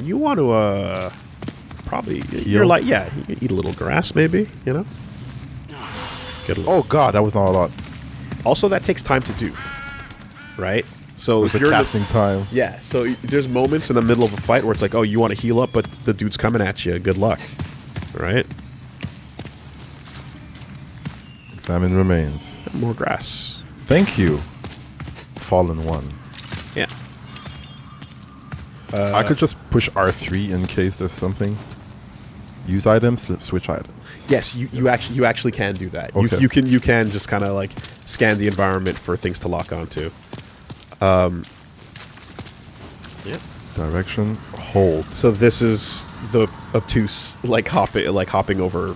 You want to probably you're like you can eat a little grass maybe, you know. Get a little. Oh god, that was not a lot. Also, that takes time to do, right? So It's a casting time. Yeah, so there's moments in the middle of a fight where it's like, oh, you want to heal up, but the dude's coming at you. Good luck, right? Examine remains. More grass. Thank you, Fallen One. Yeah. I could just push R3 in case there's something. Use items, switch items. Yes, you actually can do that. Okay. You can just kind of like scan the environment for things to lock onto. Yep. Direction, hold. So this is the obtuse hopping over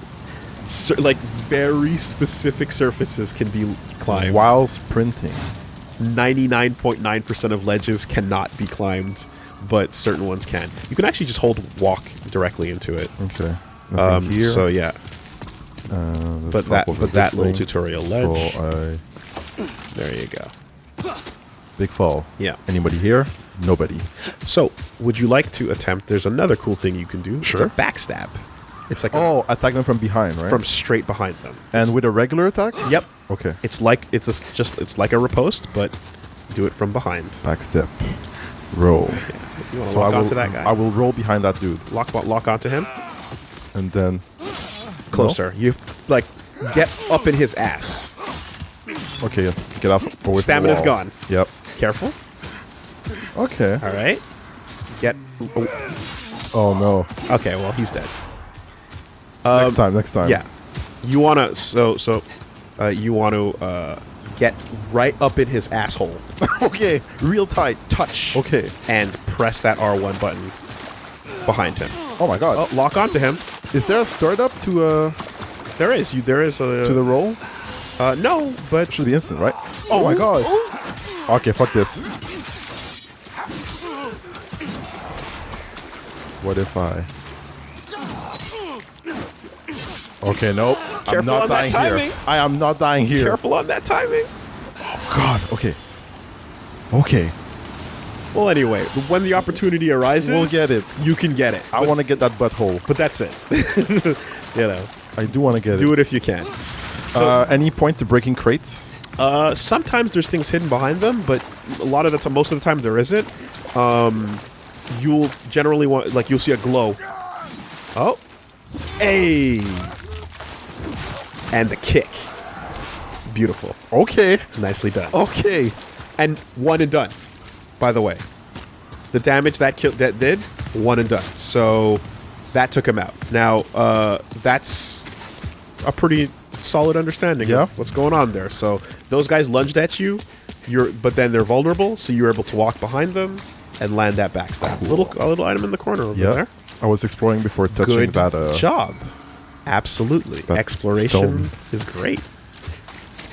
like very specific surfaces can be climbed. While sprinting. 99.9% of ledges cannot be climbed, but certain ones can. You can actually just walk directly into it. Okay. Nothing here. So yeah. But that little tutorial ledge. So there you go. Big fall. Yeah. Anybody here? Nobody. So, would you like to attempt? There's another cool thing you can do. Sure. It's a backstab. It's like attack them from behind, right? from straight behind them. And with a regular attack? Yep. Okay. It's like it's like a riposte, but do it from behind. Backstep. Roll. Yeah. You want to lock onto that guy? I will roll behind that dude. Lock onto him. And then Closer. You like get up in his ass. Okay, get off. Stamina's gone. Yep. Careful. Okay. All right. Get. Oh no. Okay. Well, he's dead. Next time. Yeah. You wanna you wanna get right up in his asshole. Okay. Real tight. Touch. Okay. And press that R1 button behind him. Oh my god. Oh, lock onto him. Is there a start up to There is a to the roll? No, but Should be instant, right? Oh my god. Okay, fuck this. What if I? Okay, nope. Careful I'm not on that dying here. timing. I am not dying here. Careful on that timing. Oh god. Okay. Okay. Well, anyway, when the opportunity arises, We'll get it. You can get it. I want to get that butthole. But that's it. You know, I do want to get it. do it if you can. So, Any point to breaking crates? sometimes there's things hidden behind them, but a lot of the time, most of the time, there isn't. You'll generally want, like, you'll see a glow. Oh, hey, and the kick. Beautiful. Okay. Nicely done. Okay. And one and done. By the way, the damage that did, one and done. So that took him out. Now, that's a pretty solid understanding of what's going on there. So those guys lunged at you, but then they're vulnerable, so you're able to walk behind them and land that backstab. Cool. A little item in the corner over there. I was exploring before touching Good that. job. Absolutely. That Exploration stone. is great.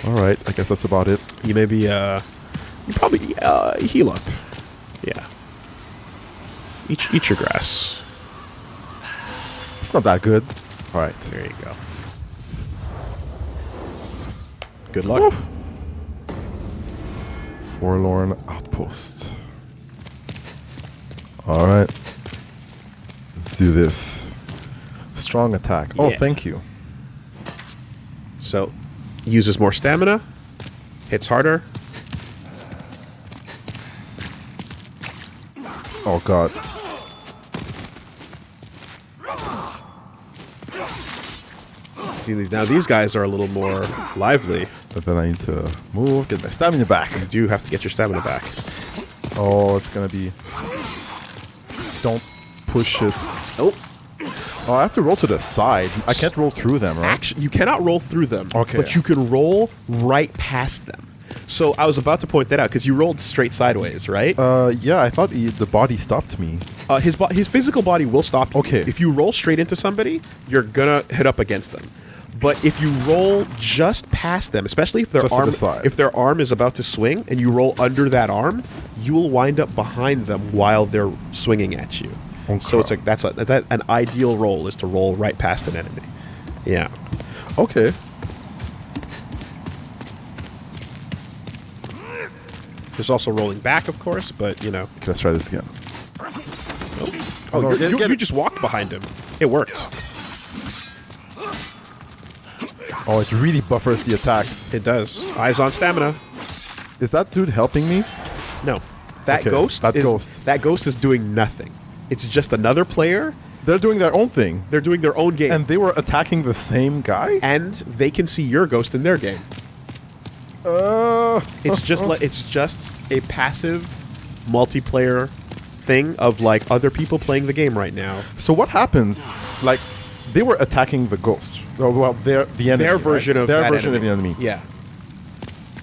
All right, I guess that's about it. You maybe, you probably heal up. Yeah. Eat your grass. It's not that good. All right. There you go. Good luck. Woof. Forlorn outpost. All right. Let's do this. Strong attack. Oh, Yeah. thank you. So, uses more stamina. Hits harder. Oh, God. Now these guys are a little more lively. But then I need to move, get my stamina back. You do have to get your stamina back. Oh, it's going to be... Don't push it. Oh. Oh, I have to roll to the side. I can't roll through them, right? Actually, you cannot roll through them. Okay. But you can roll right past them. So I was about to point that out because you rolled straight sideways, right? Yeah, I thought the body stopped me. His physical body will stop you. Okay. If you roll straight into somebody, you're gonna hit up against them. But if you roll just past them, especially if their arm is about to swing and you roll under that arm, you will wind up behind them while they're swinging at you. Okay. So it's like an ideal roll is to roll right past an enemy. Yeah. Okay. There's also rolling back, of course, but you know. Okay, let's try this again. Oh. Oh, no, you just walked behind him. It worked. Oh, it really buffers the attacks. It does. Eyes on stamina. Is that dude helping me? No. That Okay, ghost that ghost is doing nothing. It's just another player. They're doing their own thing. They're doing their own game. And they were attacking the same guy? And they can see your ghost in their game. It's just a passive multiplayer thing of like other people playing the game right now. So what happens? Like, they were attacking the ghost. Well, the enemy. Their version right? of their that version enemy. of the enemy. Yeah.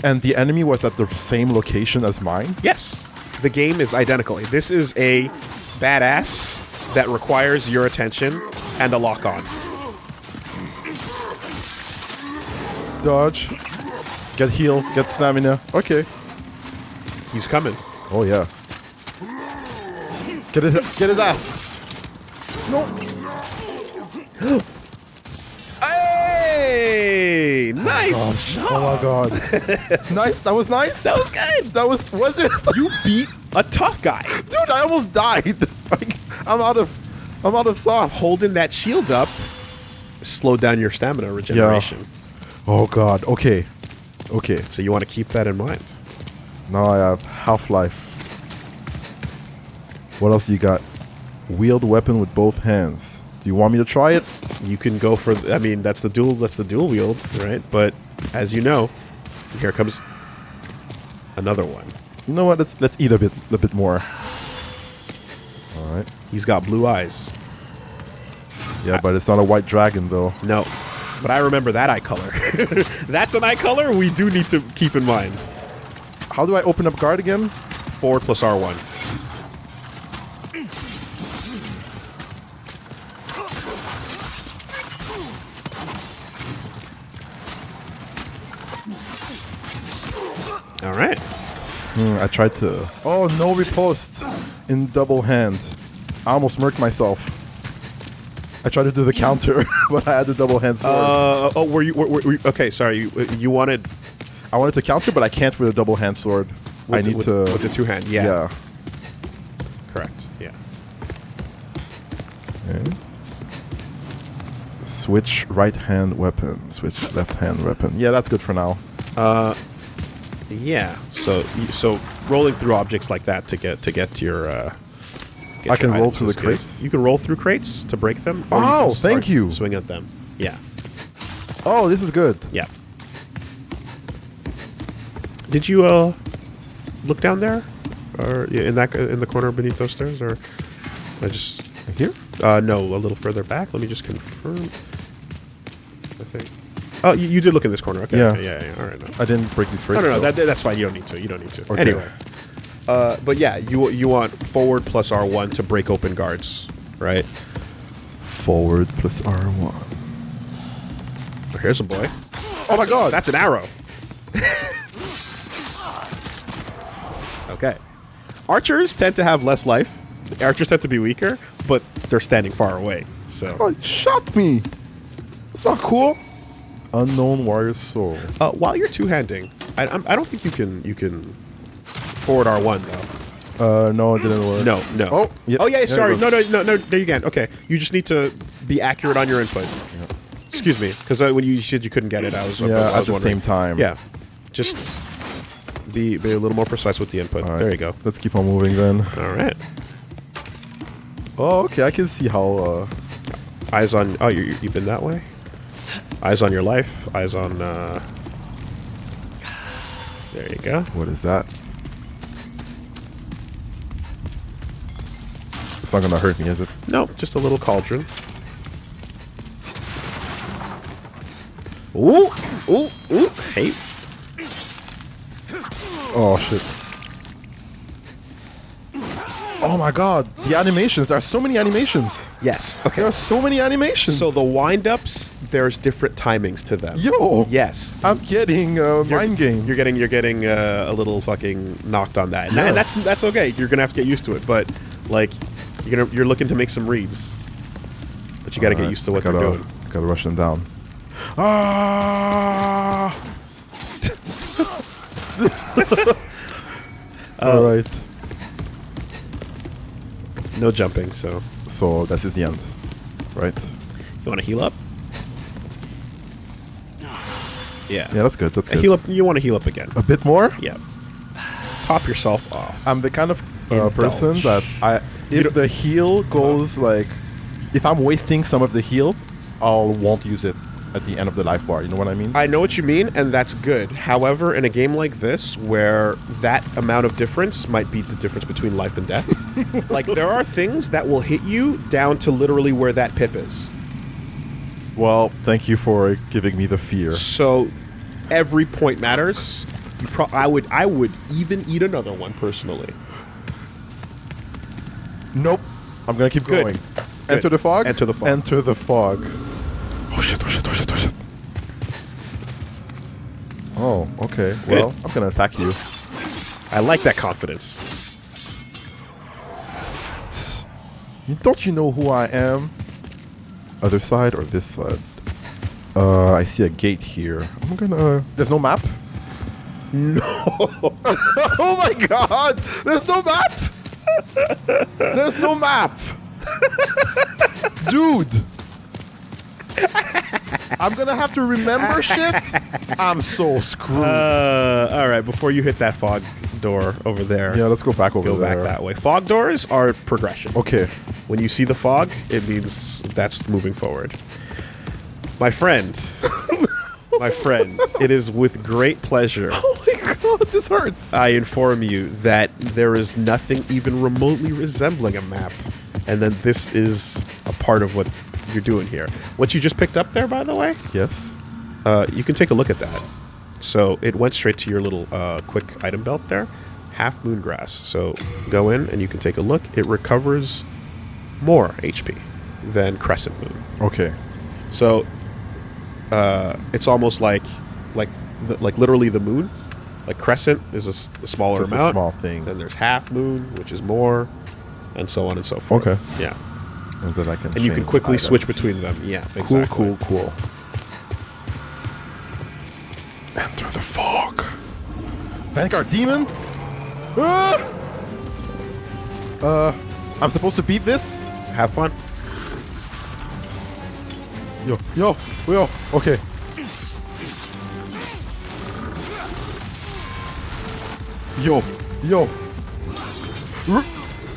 And the enemy was at the same location as mine? Yes. The game is identical. This is a badass that requires your attention and a lock on. Dodge. Get heal. Get stamina. Okay. He's coming. Oh, yeah. Get his ass. No. Hey! Nice job. Oh my god. Nice. That was nice. That was good. That was it? You beat a tough guy. Dude, I almost died. Like, I'm out of sauce. Holding that shield up slowed down your stamina regeneration. Yeah. Oh god. Okay. Okay. So you want to keep that in mind. Now I have Half-Life. What else you got? Wield weapon with both hands. Do you want me to try it? You can go for. I mean, that's the dual wield, right? But as you know, here comes another one. You know what? Let's eat a bit more. All right. He's got blue eyes. Yeah, but it's not a white dragon though. No, but I remember that eye color. That's an eye color we do need to keep in mind. How do I open up guard again? Forward plus R1. All right. I tried to... Oh, no riposte in double hand. I almost murked myself. I tried to do the counter, but I had the double hand sword. Were you okay, sorry. You wanted... I wanted to counter, but I can't with a double hand sword. With the two hand, yeah. Yeah. Correct, yeah. Okay. Switch right hand weapon. Switch left hand weapon. Yeah, that's good for now. Yeah. So rolling through objects like that to get to your. I can roll through the crates? You can roll through crates to break them. Oh, you can start thank you. Swing at them. Yeah. Oh, this is good. Yeah. Did you look down there, or in the corner beneath those stairs, or I just Here? no, a little further back. Let me just confirm. I think. Oh, you did look in this corner. Okay. Yeah. Okay, yeah. All right. No. I didn't break these crates. No. though. That's fine. You don't need to. You don't need to. Okay. Anyway. But yeah, you want forward plus R1 to break open guards, right? Forward plus R1. Oh, here's a boy. Oh my god, that's an arrow. Okay. Archers tend to have less life. Archers tend to be weaker, but they're standing far away. So Oh, it shot me. That's not cool. Unknown warrior soul. while you're two-handing, I don't think you can forward R1 though. No, it didn't work. No. Oh, yeah. Oh yeah. There Sorry. it No. goes. There you can. Okay. You just need to be accurate on your input. Yeah. Excuse me, because when you said you couldn't get it, I was Yeah, I at was the wondering. same time. Yeah. Just be a little more precise with the input. All right. There you go. Let's keep on moving then. All right. Oh, okay. I can see how. Eyes on. Oh, you've been that way. Eyes on your life. Eyes on. There you go. What is that? It's not gonna hurt me, is it? No, just a little cauldron. Ooh, ooh, ooh! Hey, Oh shit. Oh my god, the animations. There are so many animations. yes. There Okay. are so many animations. So the wind-ups, there's different timings to them. Yo. Yes. I'm getting mind game. You're getting a little fucking knocked on that, Yeah. and that's okay. You're gonna have to get used to it, but like you're looking to make some reads, but you got to get used to what they're doing. Gotta rush them down. Ah! All right. No jumping, so So this is the end, right? You want to heal up? Yeah. Yeah, that's good. That's good. Heal up. You want to heal up again? A bit more. Yeah. Top yourself off. I'm the kind of Indulge. person that if the heal goes like, if I'm wasting some of the heal, won't use it at the end of the life bar. You know what I mean? I know what you mean, and that's good. However, in a game like this, where that amount of difference might be the difference between life and death, like there are things that will hit you down to literally where that pip is. Well, thank you for giving me the fear. So every point matters. I would even eat another one personally. Nope. I'm gonna keep Good. going. Good. Enter the fog. Enter the fog. Enter the fog. Oh shit! Oh shit! Oh shit! Oh shit! Oh, okay. Good. Well, I'm gonna attack you. I like that confidence. Don't you know who I am? Other side or this side? I see a gate here. I'm gonna. There's no map. No. Oh my god! There's no map! There's no map! Dude! I'm gonna have to remember shit? I'm so screwed. All right, before you hit that fog door over there, Yeah, let's go back over go there. back that way. Fog doors are progression. Okay. When you see the fog, it means that's moving forward. My friend, it is with great pleasure Oh my god, this hurts. I inform you that there is nothing even remotely resembling a map, and then this is a part of what you're doing here. What you just picked up there, by the way, Yes. you can take a look at that. So it went straight to your little quick item belt there, half moon grass. So go in and you can take a look. It recovers more HP than crescent moon. Okay. So it's almost like literally the moon. Like crescent is a smaller Just a amount. small thing. Then there's half moon, which is more, and so on and so forth. Okay. Yeah. And then I can. And you can change quickly switch items. between them. Yeah. Cool, Exactly. cool. Enter the fog. Vanguard demon? Ah! I'm supposed to beat this? Have fun. Yo. Okay. Yo.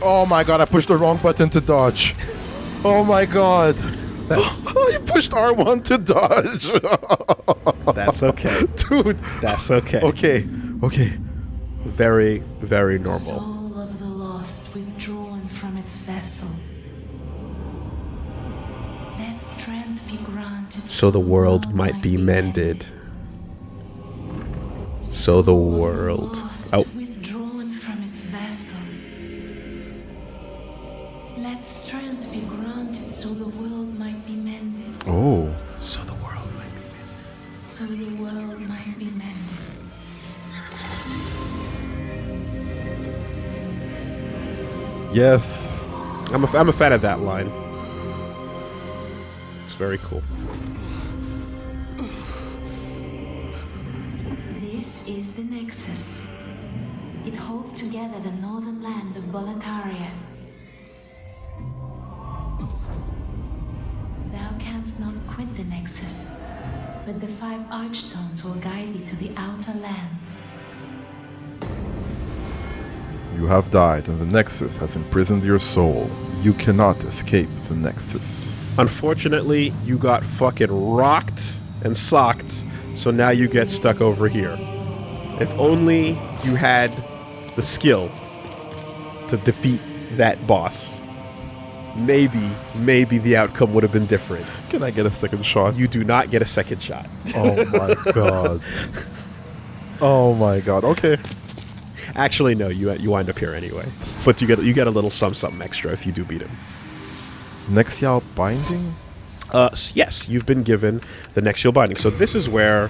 Oh my god, I pushed the wrong button to dodge. Oh my god. You pushed R1 to dodge. That's okay. Dude. That's okay. Okay. Very, very normal. Soul of the lost withdrawn from its vessel. Let strength be granted. So the world might be mended. So the world. Lost, Oh, withdrawn from its vessel. Let strength be granted so the world might be mended. Oh. so the world might be mended. So the world might be mended. Yes. I'm a fan of that line. It's very cool. This is the Nexus. It holds together the northern land of Boletaria. Thou canst not quit the Nexus, but the 5 archstones will guide thee to the outer lands. You have died, and the Nexus has imprisoned your soul. You cannot escape the Nexus. Unfortunately, you got fucking rocked and socked, so now you get stuck over here. If only you had the skill to defeat that boss, maybe the outcome would have been different. Can I get a second shot? You do not get a second shot. Oh my god. Oh my god. Okay. Actually, no, you wind up here anyway. But you get a little something extra if you do beat him. Nexial binding? Yes, you've been given the Nexial binding. So this is where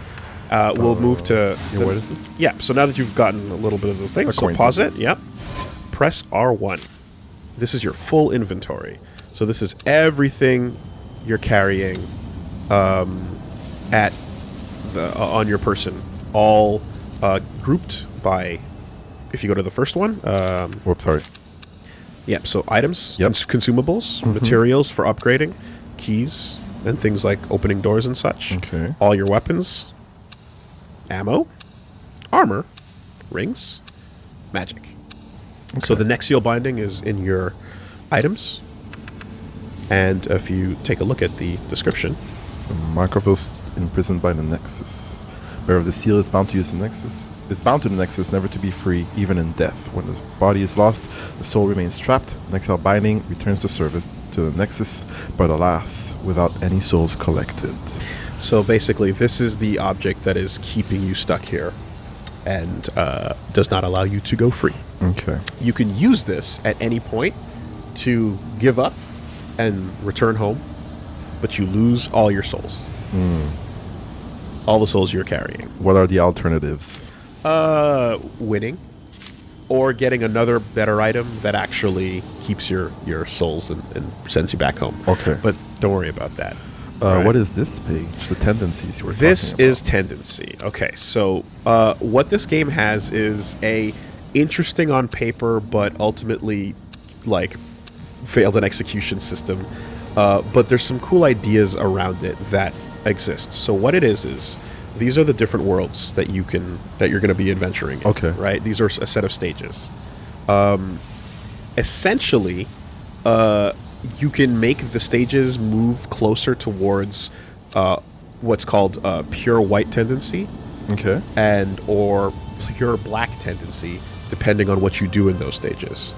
we'll move to. Yeah, what is this? Yeah. So now that you've gotten a little bit of the thing, so Acquaintance. pause it. Yep. Press R1. This is your full inventory. So this is everything you're carrying at on your person, all grouped by. If you go to the first one, Whoops, sorry. Yep. So items, Yep. consumables, materials for upgrading, keys, and things like opening doors and such. Okay. All your weapons, ammo, armor, rings, magic. So the Nexial binding is in your items. And if you take a look at the description, Mark of those imprisoned by the Nexus. Bearer of the seal is bound to use the Nexus. Is bound to the Nexus, never to be free, even in death. When the body is lost, the soul remains trapped. Nexial binding returns to service to the Nexus, but alas, without any souls collected. so basically this is the object that is keeping you stuck here and does not allow you to go free. Okay. You can use this at any point to give up and return home, but you lose all your souls. All the souls you're carrying. What are the alternatives? Winning, or getting another better item that actually keeps your souls and sends you back home. Okay. But don't worry about that. Right. What is this page? The tendencies you were This talking about. is tendency. Okay, so what this game has is a interesting on paper, but ultimately like failed an execution system. But there's some cool ideas around it that exist. So what it is these are the different worlds that you're going to be adventuring in. Okay. Right? These are a set of stages. Essentially, you can make the stages move closer towards what's called pure white tendency Okay. and or pure black tendency, depending on what you do in those stages.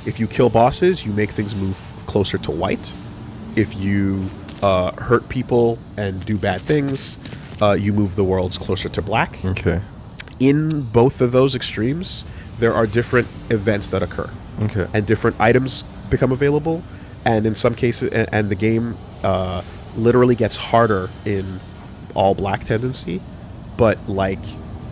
If you kill bosses, you make things move closer to white. If you hurt people and do bad things, you move the worlds closer to black. Okay. In both of those extremes, there are different events that occur. Okay. And different items become available, and in some cases, and the game literally gets harder in all black tendency, but like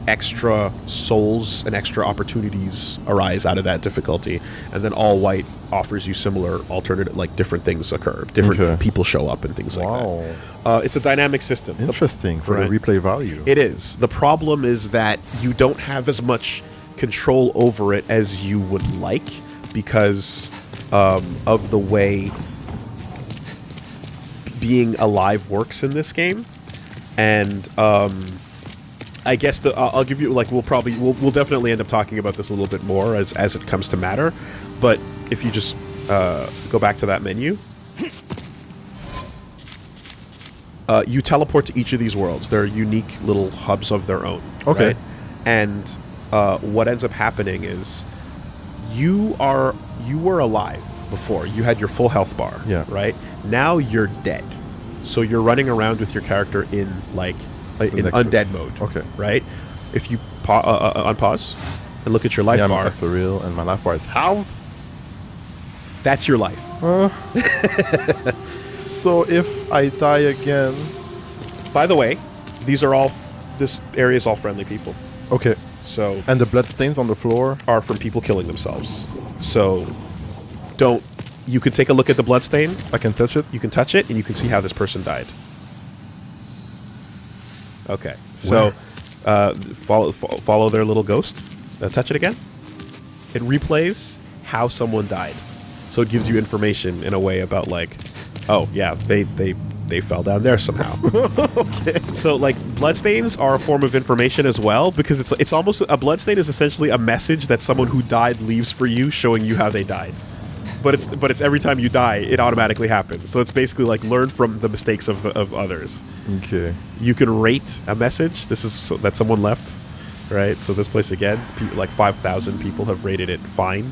extra souls and extra opportunities arise out of that difficulty, and then all white offers you similar alternative, like different things occur, different Okay. people show up and things like Wow. that. It's a dynamic system. Interesting for Right. the replay value. It is. The problem is that you don't have as much control over it as you would like because of the way being alive works in this game. And I guess I'll give you like we'll definitely end up talking about this a little bit more as it comes to matter. But if you just go back to that menu, you teleport to each of these worlds. They're unique little hubs of their own. Okay. Right? And what ends up happening is you were alive before. You had your full health bar. Yeah. Right? Now you're dead. So you're running around with your character in like in Nexus. undead mode. Okay. Right? If you unpause and look at your life Yeah, bar, that's for real, and my life bar is halved. that's your life. So if I die again, By the way, this area is all friendly people. okay. So And the bloodstains on the floor. are from people killing themselves. So you can take a look at the bloodstain, I can touch it. you can touch it, and you can see how this person died. Okay. So follow their little ghost. Touch it again. It replays how someone died. So it gives you information in a way about like, oh yeah, they fell down there somehow. Okay. So like bloodstains are a form of information as well, because it's almost a bloodstain is essentially a message that someone who died leaves for you, showing you how they died. But it's every time you die, it automatically happens. So it's basically like learn from the mistakes of others. Okay. You can rate a message. This is that someone left, right? So this place again, like 5,000 people have rated it fine.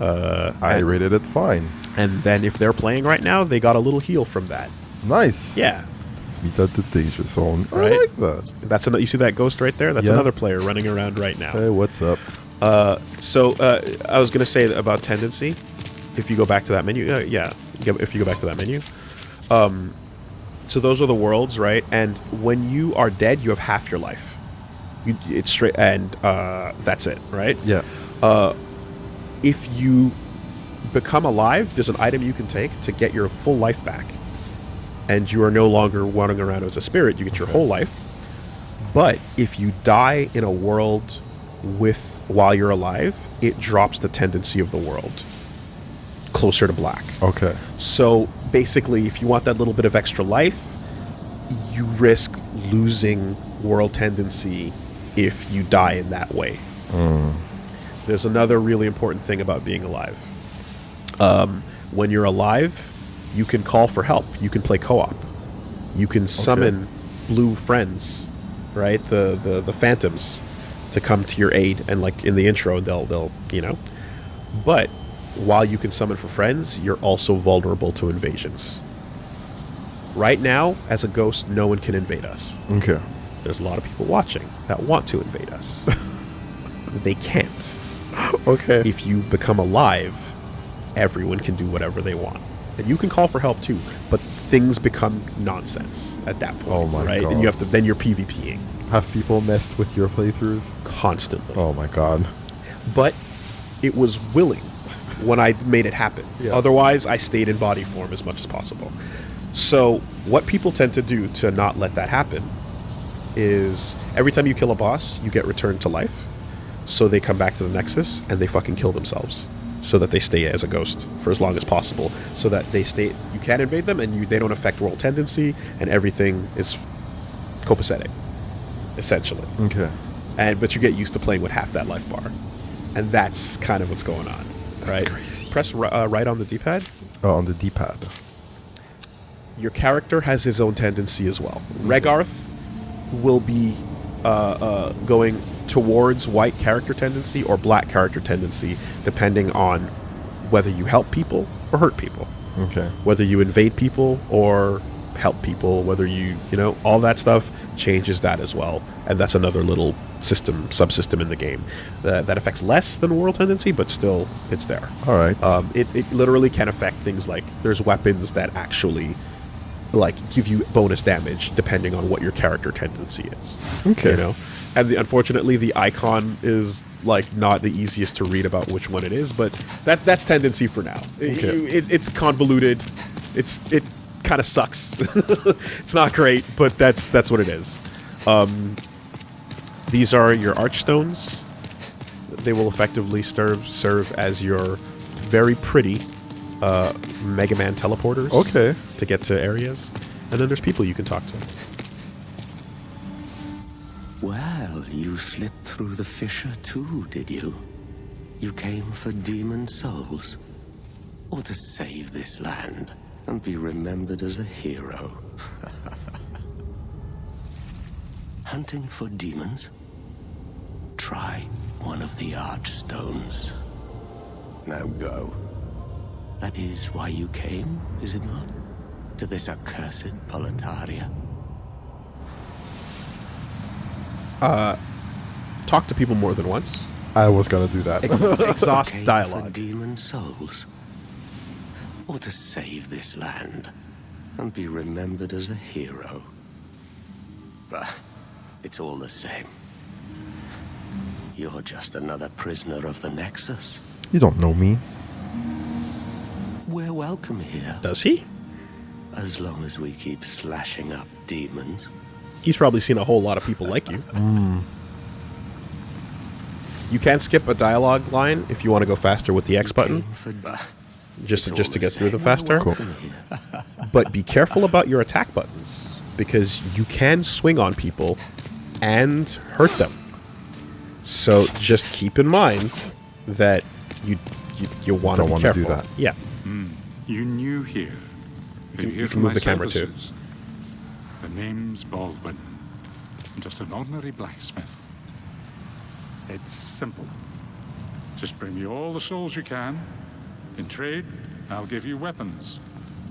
I rated it fine. And then if they're playing right now, they got a little heal from that. Nice. Yeah. Sweet at the danger zone. Right. I like that. That's you see that ghost right there? That's Yeah. another player running around right now. Hey, what's up? So I was going to say about tendency. If you go back to that menu, if you go back to that menu. So those are the worlds, right? And when you are dead, you have half your life. It's straight, and that's it, right? Yeah. If you become alive, there's an item you can take to get your full life back. And you are no longer running around as a spirit, you get your whole life. But if you die in a world with while you're alive, it drops the tendency of the world closer to black. Okay. So basically, if you want that little bit of extra life, you risk losing world tendency if you die in that way. There's another really important thing about being alive. When you're alive, you can call for help. You can play co-op. You can summon blue friends, right? The phantoms to come to your aid, and like in the intro, they'll you know. But while you can summon for friends, you're also vulnerable to invasions. Right now, as a ghost, no one can invade us. Okay. There's a lot of people watching that want to invade us. They can't. Okay. If you become alive, everyone can do whatever they want. And you can call for help too, but things become nonsense at that point. Oh my right? God. And you have to, then you're PvPing Have people messed with your playthroughs? constantly. Oh my god. But it was willing when I made it happen. Yeah. Otherwise, I stayed in body form as much as possible. So what people tend to do to not let that happen is every time you kill a boss, you get returned to life. So they come back to the Nexus and they fucking kill themselves so that they stay as a ghost for as long as possible, so that they stay. You can't invade them, and they don't affect world tendency, and everything is copacetic, essentially. Okay. But you get used to playing with half that life bar, and that's kind of what's going on. That's right? crazy. Press right on the D-pad. Oh, on the D-pad. Your character has his own tendency as well. Regarth will be going towards white character tendency or black character tendency, depending on whether you help people or hurt people. Okay. Whether you invade people or help people, whether you know, all that stuff changes that as well. And that's another little subsystem in the game that affects less than world tendency, but still it's there. All right. It literally can affect things like there's weapons that actually like give you bonus damage depending on what your character tendency is. Okay. You know, and unfortunately the icon is like not the easiest to read about which one it is, but that's tendency for now. Okay. It's convoluted. It kind of sucks. It's not great, but that's what it is. These are your archstones. They will effectively serve as your very pretty Mega Man teleporters. Okay. To get to areas. And then there's people you can talk to. Well, you slipped through the fissure too, did you? You came for demon souls? Or to save this land and be remembered as a hero? Hunting for demons? Try one of the archstones. Now go. That is why you came, is it not? To this accursed Boletaria? Talk to people more than once. I was gonna do that. Exhaust Came dialogue. for demon souls? Or to save this land and be remembered as a hero? Bah, it's all the same. You're just another prisoner of the Nexus. You don't know me. We're welcome here, Does he? as long as we keep slashing up demons. He's probably seen a whole lot of people like you. You can skip a dialogue line if you want to go faster with the X button, Came for- Bah, just it's to all the get through them same. faster. We're welcome here. But be careful about your attack buttons, because you can swing on people and hurt them. So just keep in mind that you want to Don't be wanna do careful. that. Yeah. You new here. Are you here you for can move my the camera too. services? The name's Baldwin. I'm just an ordinary blacksmith. It's simple. Just bring me all the souls you can. In trade, I'll give you weapons.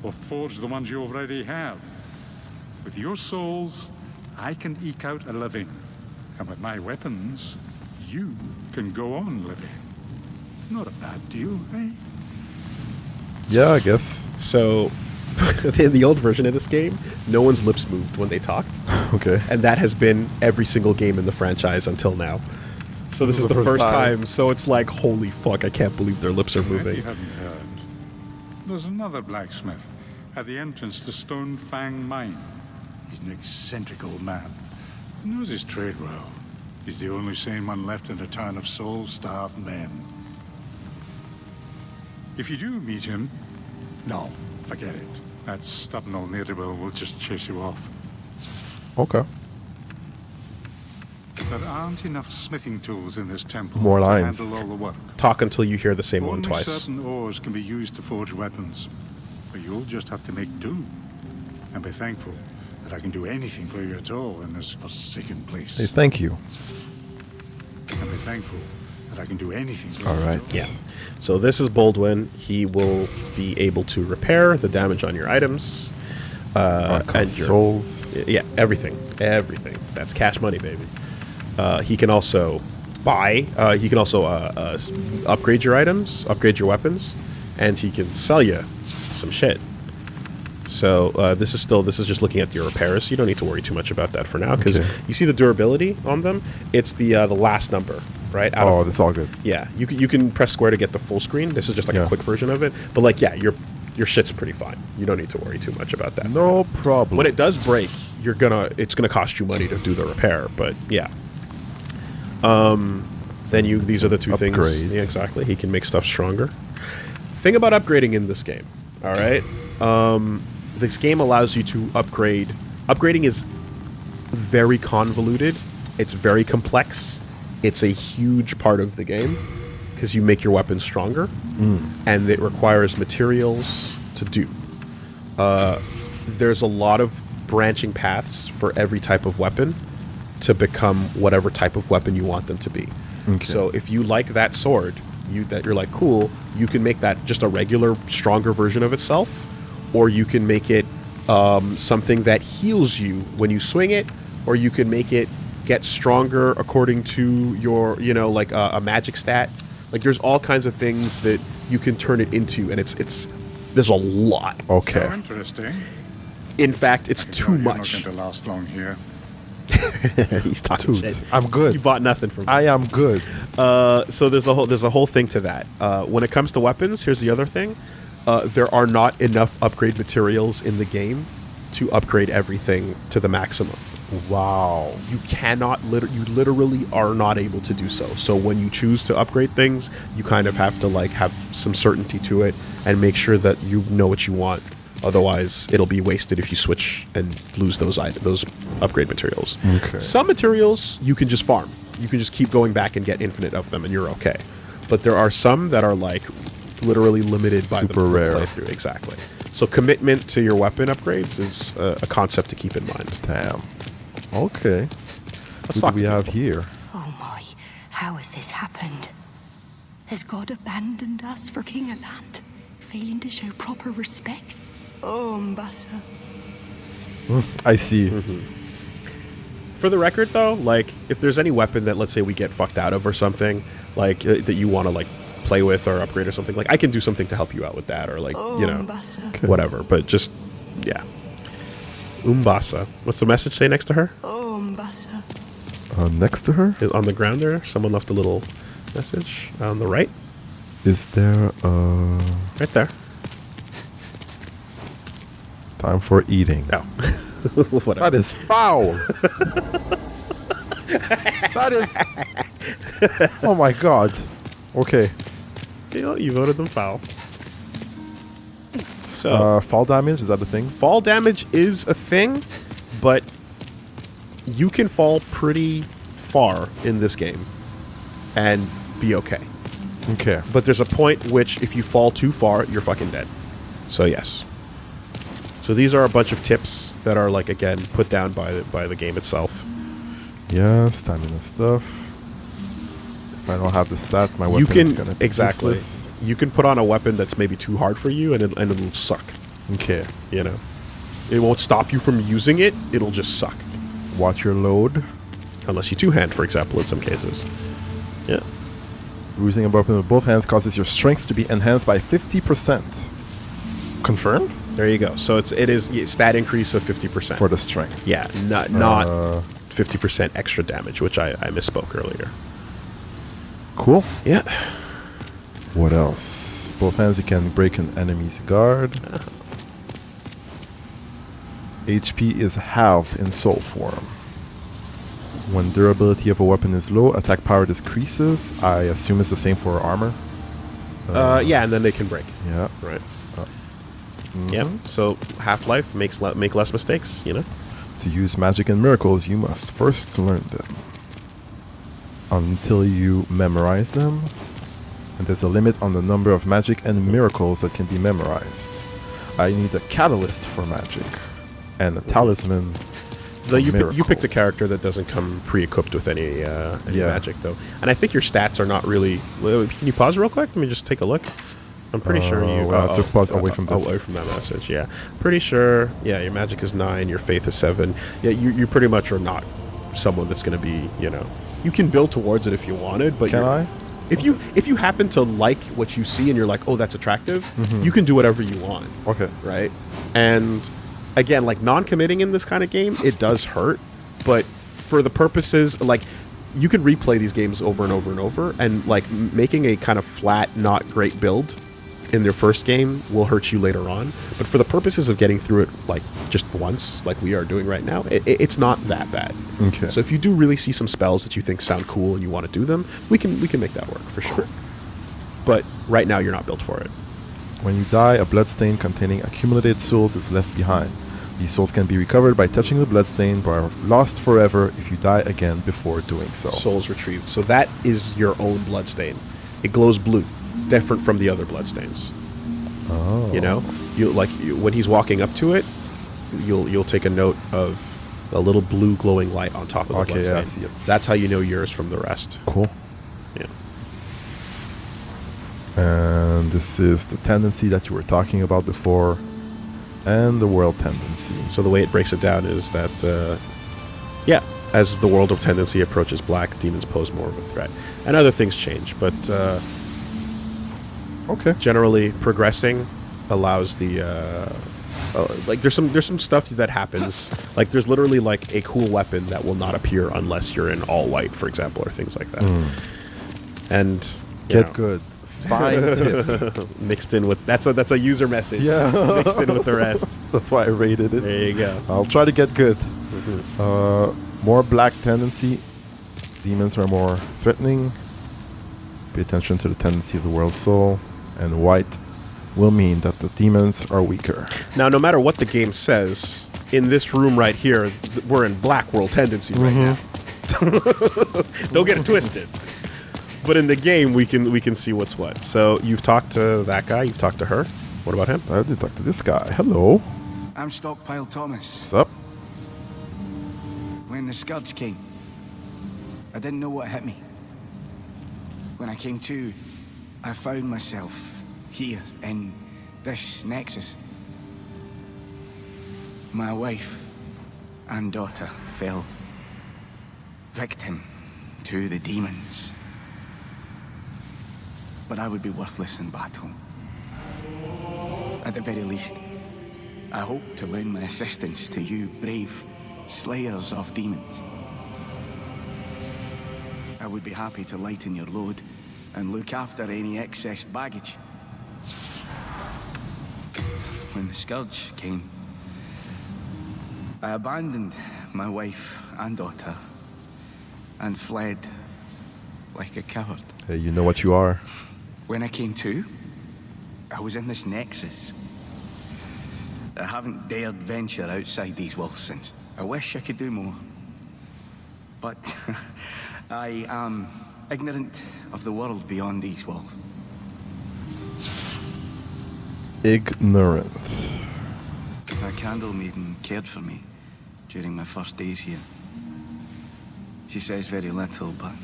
Or forge the ones you already have. With your souls, I can eke out a living. And with my weapons, you can go on living. Not a bad deal, eh? Yeah, I guess. So in the old version of this game, no one's lips moved when they talked. Okay. And that has been every single game in the franchise until now. So this is the first time. So it's like, holy fuck, I can't believe their lips are If you moving. hadn't heard, there's another blacksmith at the entrance to Stone Fang Mine. He's an eccentric old man. He knows his trade well. He's the only sane one left in a town of soul-starved men. If you do meet him, no, forget it. That stubborn old ne'er-do-well will just chase you off. Okay. There aren't enough smithing tools in this temple More to lines. handle all the work. Talk until you hear the same one Only twice. certain ores can be used to forge weapons, but you'll just have to make do. And be thankful that I can do anything for you at all in this forsaken place. Hey, thank you. And be thankful that I can do anything for All you right. at all. Yeah. So this is Baldwin. He will be able to repair the damage on your items. And your, Souls. yeah, everything. Everything. That's cash money, baby. He can also buy. He can also upgrade your items, upgrade your weapons, and he can sell you some shit. So this is just looking at your repairs. You don't need to worry too much about that for now because Okay. you see the durability on them. It's the last number, right? Out Oh, of- that's all good. yeah. You can press square to get the full screen. This is just like Yeah. a quick version of it. But like, yeah, your shit's pretty fine. You don't need to worry too much about that. No problem. When it does break, it's gonna cost you money to do the repair. But yeah. Then these are the two things. Upgrade. Yeah, exactly. He can make stuff stronger. Thing about upgrading in this game, all right? This game allows you to upgrade. Upgrading is very convoluted. It's very complex. It's a huge part of the game because you make your weapons stronger, and it requires materials to do. There's a lot of branching paths for every type of weapon to become whatever type of weapon you want them to be. Okay. So if you like that sword, you're like, cool, you can make that just a regular, stronger version of itself, or you can make it something that heals you when you swing it, or you can make it get stronger according to your, like a magic stat. Like there's all kinds of things that you can turn it into, and it's there's a lot. Okay. Oh, interesting. In fact, it's I can too tell you're much. not going to last long here. He's talking Dude, shit. I'm good. You bought nothing from me. I am good. So there's a whole thing to that. When it comes to weapons, here's the other thing: there are not enough upgrade materials in the game to upgrade everything to the maximum. Wow. You cannot. You literally are not able to do so. So when you choose to upgrade things, you kind of have to like have some certainty to it and make sure that you know what you want. Otherwise, it'll be wasted if you switch and lose those upgrade materials. Okay. Some materials you can just farm. You can just keep going back and get infinite of them, and you're okay. But there are some that are like literally limited by Super the rare. playthrough. Exactly. So commitment to your weapon upgrades is a concept to keep in mind. Damn. Okay. What talk do we to have people. here? Oh my, how has this happened? Has God abandoned us for King Alant, failing to show proper respect? Oh, Mbasa. I see. For the record, though, like if there's any weapon that let's say we get fucked out of or something, like that you want to like play with or upgrade or something, like I can do something to help you out with that, or like Mbasa. whatever. But just yeah, Umbasa. What's the message say next to her? Oh, Mbasa. Next to her, Is on the ground there. Someone left a little message on the right, is there right there. time for eating? No, whatever. That is foul. That is. Oh my god. Okay. You voted them foul. So Fall damage, is that a thing? fall damage is a thing, but you can fall pretty far in this game and be okay. Okay. But there's a point which if you fall too far, you're fucking dead. So yes. So these are a bunch of tips that are like again put down by the game itself. Yeah, stamina stuff. If I don't have the stat, my weapon You can is gonna be exactly. useless. You can put on a weapon that's maybe too hard for you, and it'll suck. Okay. You know, it won't stop you from using it. It'll just suck. Watch your load. Unless you two-hand, for example, in some cases. Yeah. Using a weapon with both hands causes your strength to be enhanced by 50%. Confirmed? There you go. So it is stat increase of 50%. For the strength. Yeah, not 50% extra damage, which I misspoke earlier. Cool. Yeah. What else? Both hands you can break an enemy's guard. HP is halved in soul form. When durability of a weapon is low, attack power decreases. I assume it's the same for armor. Yeah, and then they can break. Yeah. Right. Yep. So Half-Life make less mistakes, you know? To use magic and miracles, you must first learn them. Until you memorize them. And there's a limit on the number of magic and miracles that can be memorized. I need a catalyst for magic. And a talisman. So you picked a miracles. character that doesn't come pre-equipped with any magic, though. And I think your stats are not really... Can you pause real quick? Let me just take a look. I'm pretty sure you... well, I have to pause away from this. Away from that message, yeah. Pretty sure, yeah, your magic is 9, your faith is 7. Yeah, you pretty much are not someone that's going to be, you know... You can build towards it if you wanted, but... Can I? If you happen to like what you see and you're like, oh, that's attractive, you can do whatever you want. Okay. Right? And... Again, like non-committing in this kind of game, it does hurt, but for the purposes, like you can replay these games over and over and over, and like making a kind of flat, not great build in their first game will hurt you later on. But for the purposes of getting through it like just once, like we are doing right now, it's not that bad. Okay. So if you do really see some spells that you think sound cool and you want to do them, we can make that work for sure. But right now, you're not built for it. When you die, a bloodstain containing accumulated souls is left behind. These souls can be recovered by touching the bloodstain, but are lost forever if you die again before doing so. Souls retrieved. So that is your own bloodstain. It glows blue, different from the other bloodstains. Oh. You know, when he's walking up to it, you'll take a note of a little blue glowing light on top of the bloodstain. Yeah, I see it. That's how you know yours from the rest. Cool. Yeah. And this is the tendency that you were talking about before, and the world tendency. So the way it breaks it down is that, as the world of tendency approaches black, demons pose more of a threat, and other things change. But Okay. generally, progressing allows the like there's some stuff that happens. Like there's literally like a cool weapon that will not appear unless you're in all white, for example, or things like that. And Get good. Fine tip. mixed in with that's a user message. Yeah. Mixed in with the rest. That's why I rated it. There you go. I'll try to get good. More black tendency. Demons are more threatening. Pay attention to the tendency of the world soul. And white will mean that the demons are weaker. Now, no matter what the game says, in this room right here, we're in black world tendency right now. Don't get it twisted. But in the game, we can see what's what. So you've talked to that guy. You've talked to her. What about him? I did talk to this guy. Hello. I'm Stockpile Thomas. What's up? When the scourge came, I didn't know what hit me. When I came to, I found myself here in this Nexus. My wife and daughter fell victim to the demons. But I would be worthless in battle. At the very least, I hope to lend my assistance to you brave slayers of demons. I would be happy to lighten your load and look after any excess baggage. When the scourge came, I abandoned my wife and daughter and fled like a coward. Hey, you know what you are. When I came to, I was in this Nexus. I haven't dared venture outside these walls since. I wish I could do more. But I am ignorant of the world beyond these walls. Ignorant. My candle maiden cared for me during my first days here. She says very little, but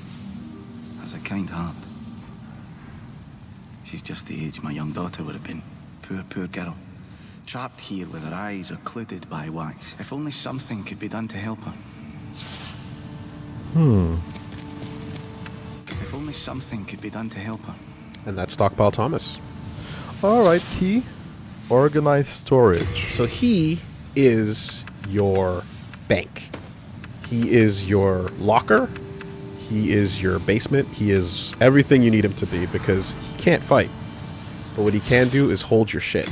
has a kind heart. She's just the age my young daughter would have been. Poor, poor girl. Trapped here with her eyes occluded by wax. If only something could be done to help her. If only something could be done to help her. And that's Stockpile Thomas. All right, T. Organized storage. So he is your bank. He is your locker. He is your basement. He is everything you need him to be because he can't fight. But what he can do is hold your shit.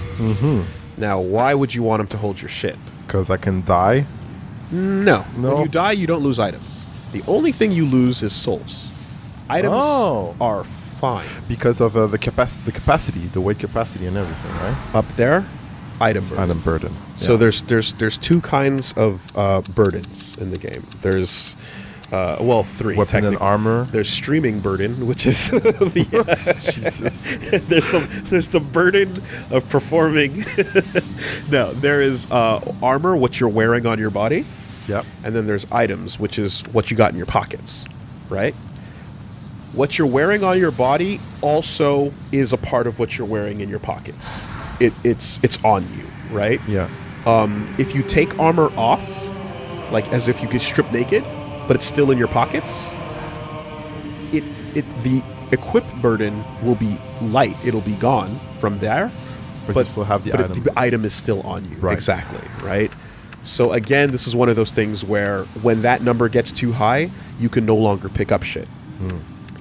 Now, why would you want him to hold your shit? Because I can die. No. No. When you die, you don't lose items. The only thing you lose is souls. Items are fine. Because of the capacity, the weight capacity and everything, right? Up there, item burden. Item burden. So there's two kinds of burdens in the game. There's three. Weapon and technically. armor. There's streaming burden, which is Jesus. there's the burden of performing. No, there is armor, what you're wearing on your body. Yep. And then there's items, which is what you got in your pockets, right? What you're wearing on your body also is a part of what you're wearing in your pockets. It's on you, right? Yeah. If you take armor off, like as if you could strip naked, but it's still in your pockets, the equip burden will be light. It'll be gone from there, But you still have the item. the item is still on you. Right. Exactly, right? So again, this is one of those things where when that number gets too high, you can no longer pick up shit.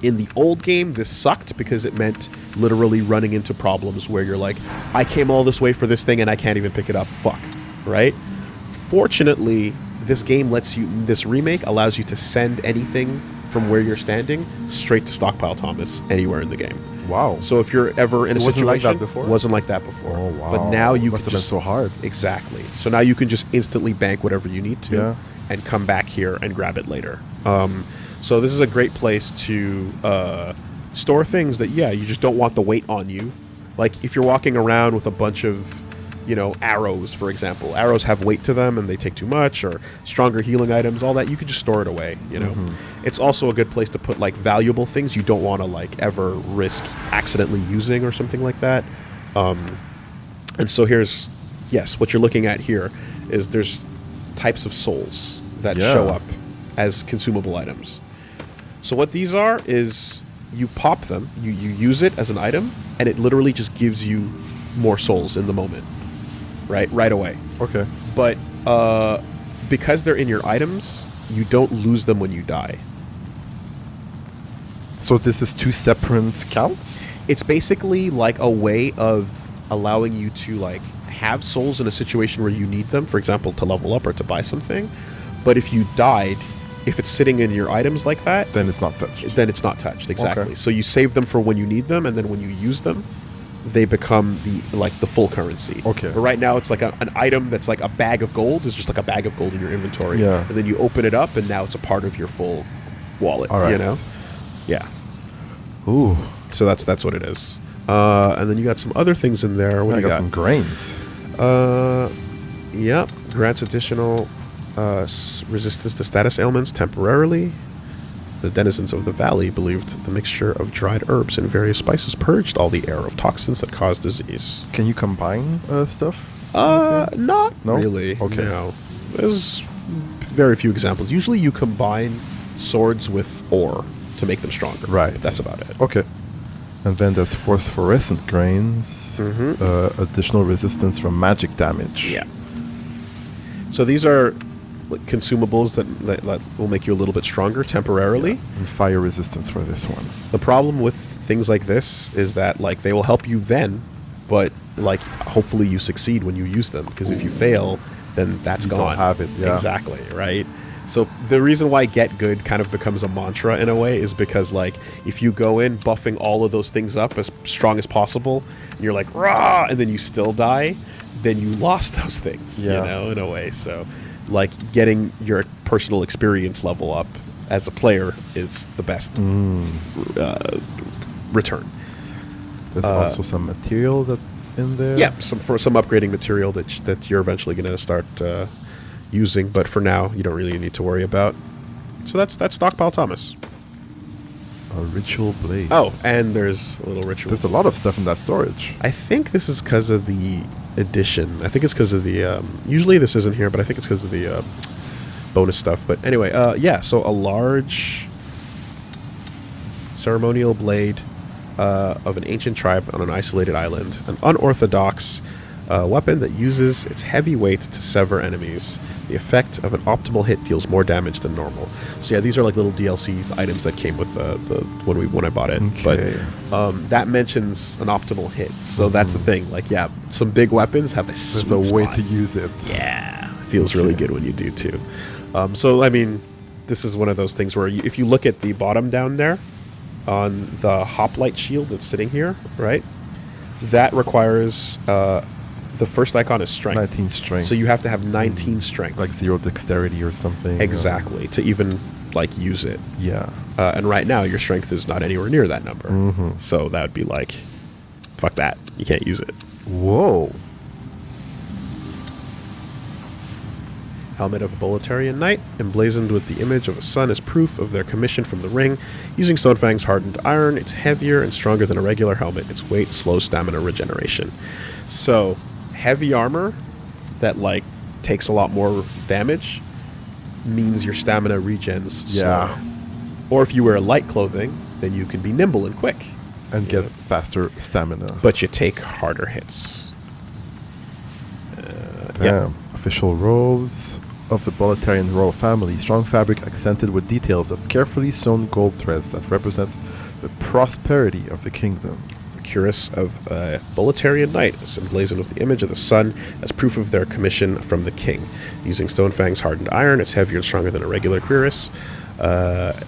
In the old game, this sucked because it meant literally running into problems where you're like, I came all this way for this thing and I can't even pick it up. Fuck. Right? Fortunately, this game this remake allows you to send anything from where you're standing straight to Stockpile Thomas anywhere in the game. Wow. So if you're ever in a wasn't situation, like that before? Wasn't like that before. Oh, wow. But now you Must can have been just so hard. Exactly. So now you can just instantly bank whatever you need to Yeah. and come back here and grab it later. So this is a great place to store things that, you just don't want the weight on you. Like if you're walking around with a bunch of, arrows, for example. Arrows have weight to them and they take too much, or stronger healing items, all that. You can just store it away, It's also a good place to put, like, valuable things you don't want to, like, ever risk accidentally using or something like that. And so what you're looking at here is there's types of souls that show up as consumable items. So what these are is you pop them, you use it as an item, and it literally just gives you more souls in the moment, right away. Okay. But because they're in your items, you don't lose them when you die. So this is two separate counts? It's basically like a way of allowing you to, like, have souls in a situation where you need them, for example, to level up or to buy something. But if you died, if it's sitting in your items like that, Then it's not touched. then it's not touched. Exactly. Okay. So you save them for when you need them, and then when you use them, they become the full currency. Okay. But right now it's like an item that's like a bag of gold is just like a bag of gold in your inventory. Yeah. And then you open it up, and now it's a part of your full wallet. All right. Yeah. Ooh. So that's what it is. And then you got some other things in there. What I do you got got? some grains. Yep. Grants additional resistance to status ailments temporarily. The denizens of the valley believed the mixture of dried herbs and various spices purged all the air of toxins that cause disease. Can you combine stuff? Not No? really. Okay. No. There's very few examples. Usually you combine swords with ore to make them stronger. Right. But that's about it. Okay. And then there's phosphorescent grains. Additional resistance from magic damage. Yeah. So these are like consumables that will make you a little bit stronger temporarily. And fire resistance for this one. The problem with things like this is that, like, they will help you then, but, like, hopefully you succeed when you use them, because if you fail, then that's You gone. don't have it, yeah. Exactly, right? So the reason why get good kind of becomes a mantra in a way is because, like, if you go in buffing all of those things up as strong as possible, and you're like, rah, and then you still die, then you lost those things, Yeah. in a way. So, like, getting your personal experience level up as a player is the best return. There's also some material that's in there. Yeah, some upgrading material that you're eventually going to start using, but for now you don't really need to worry about. So that's Stockpile Thomas. A ritual blade. Oh, and there's a little ritual. There's a lot of stuff in that storage. I think this is because of the edition. I think it's because of the usually this isn't here, but I think it's because of the bonus stuff. But anyway, so a large ceremonial blade of an ancient tribe on an isolated island, an unorthodox weapon that uses its heavy weight to sever enemies. The effect of an optimal hit deals more damage than normal. So yeah, these are like little DLC items that came with the when I bought it. Okay. But that mentions an optimal hit, so that's the thing. Like, yeah, some big weapons have a There's sweet a way spot. to use it. Yeah, feels really good when you do too. So I mean, this is one of those things where if you look at the bottom down there on the hoplite shield that's sitting here, right? That requires the first icon is strength. 19 strength. So you have to have 19 strength. Like 0 dexterity or something. Exactly. To even like use it. Yeah. And right now your strength is not anywhere near that number. So that would be like, fuck that. You can't use it. Whoa. Helmet of a Boletarian Knight, emblazoned with the image of a sun as proof of their commission from the ring. Using Stonefang's hardened iron, it's heavier and stronger than a regular helmet. Its weight slows stamina regeneration. So, heavy armor that, like, takes a lot more damage means your stamina regens Yeah. slower. Or if you wear light clothing, then you can be nimble and quick. And get faster stamina. But you take harder hits. Damn. Official robes of the Boletarian royal family. Strong fabric accented with details of carefully sewn gold threads that represent the prosperity of the kingdom. The cuirass of a Boletarian Knight is emblazoned with the image of the sun as proof of their commission from the king. Using Stonefang's hardened iron, it's heavier and stronger than a regular cuirass.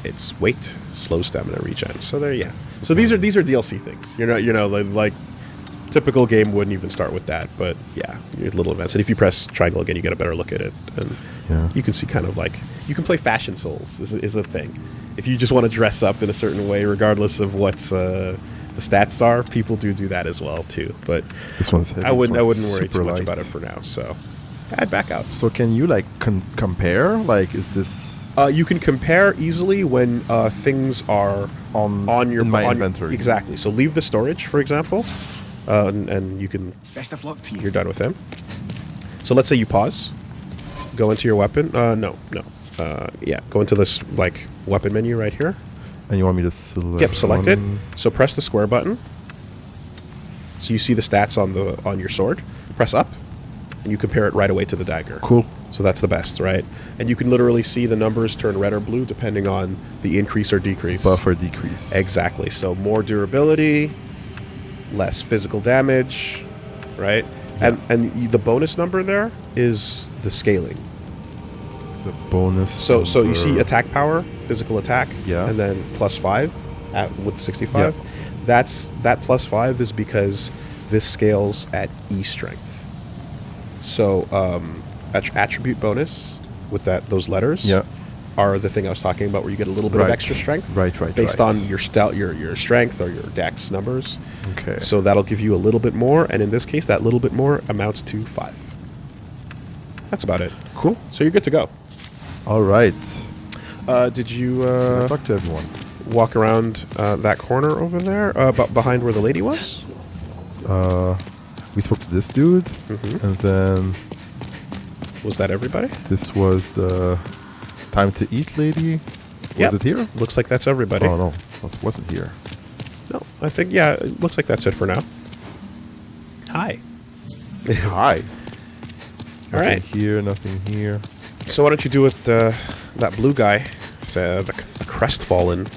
Its weight slows stamina regen. So there, yeah. So these are DLC things. Like typical game wouldn't even start with that, but yeah, your little events. And if you press triangle again, you get a better look at it, and you can see kind of like you can play fashion souls is a thing. If you just want to dress up in a certain way, regardless of what the stats are, people do that as well too. But this one's heavy. I wouldn't worry too much light. about it for now. So I'd back out. So can you like compare? Like, is this? You can compare easily when things are on your inventory. Exactly. So leave the storage, for example. And you can. Best of luck to you. You're done with him. So let's say you pause, go into your weapon. No. Yeah, go into this like weapon menu right here. And you want me to select? Yep, select it. one? So press the square button. So you see the stats on your sword. Press up, and you compare it right away to the dagger. Cool. So that's the best, right? And you can literally see the numbers turn red or blue depending on the increase or decrease. Buff or decrease. Exactly. So more durability, less physical damage, right? Yeah. And the bonus number there is the scaling. The bonus. So you see attack power, physical attack, Yeah. and then +5 with 65. Yeah. That +5 is because this scales at E strength. So attribute bonus with those letters are the thing I was talking about, where you get a little bit of extra strength, Right. based on your strength or your dex numbers. Okay. So that'll give you a little bit more, and in this case, that little bit more amounts to 5. That's about it. Cool. So you're good to go. All right. Did you Talk to everyone. walk around that corner over there, behind where the lady was? We spoke to this dude, and then Was that everybody? this was the time to eat lady. Yep. Was it here? Looks like that's everybody. Oh no, it wasn't here. No, I think, yeah, it looks like that's it for now. Hi. Hi. All right. Nothing here. Nothing here. So why don't you do what that blue guy, the crestfallen,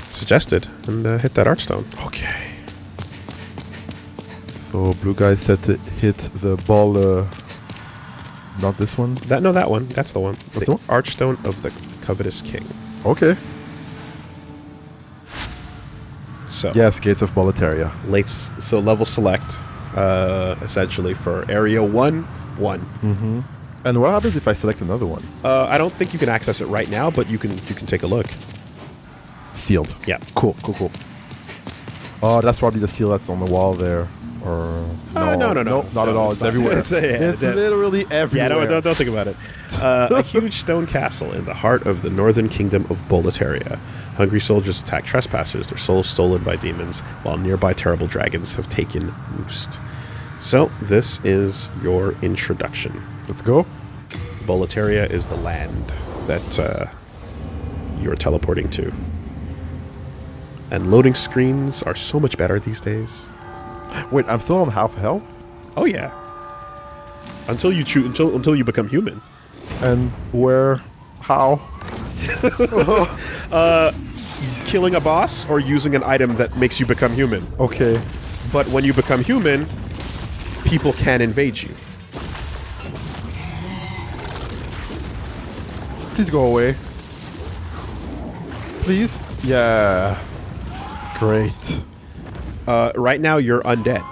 suggested, and hit that archstone. Okay. So blue guy said to hit the ball. Not this one. That one. That's the one. That's the one? Archstone of the Covetous King. Okay. So Yes, Gates of Boletaria. so level select, essentially for area 1. And what happens if I select another one? I don't think you can access it right now, but you can take a look. Sealed. Yeah. Cool. Oh, that's probably the seal that's on the wall there. Or No, not at all. it's It's not. everywhere. It's Literally everywhere. Yeah, don't think about it. A huge stone castle in the heart of the northern kingdom of Boletaria. Hungry soldiers attack trespassers, their souls stolen by demons, while nearby terrible dragons have taken roost. So, this is your introduction. Let's go. Boletaria is the land that you're teleporting to. And loading screens are so much better these days. Wait, I'm still on half health? Oh yeah. Until you become human. And where? How? Killing a boss or using an item that makes you become human. Okay. But when you become human, people can invade you. Please go away. Please? Yeah. Great. Right now, you're undead.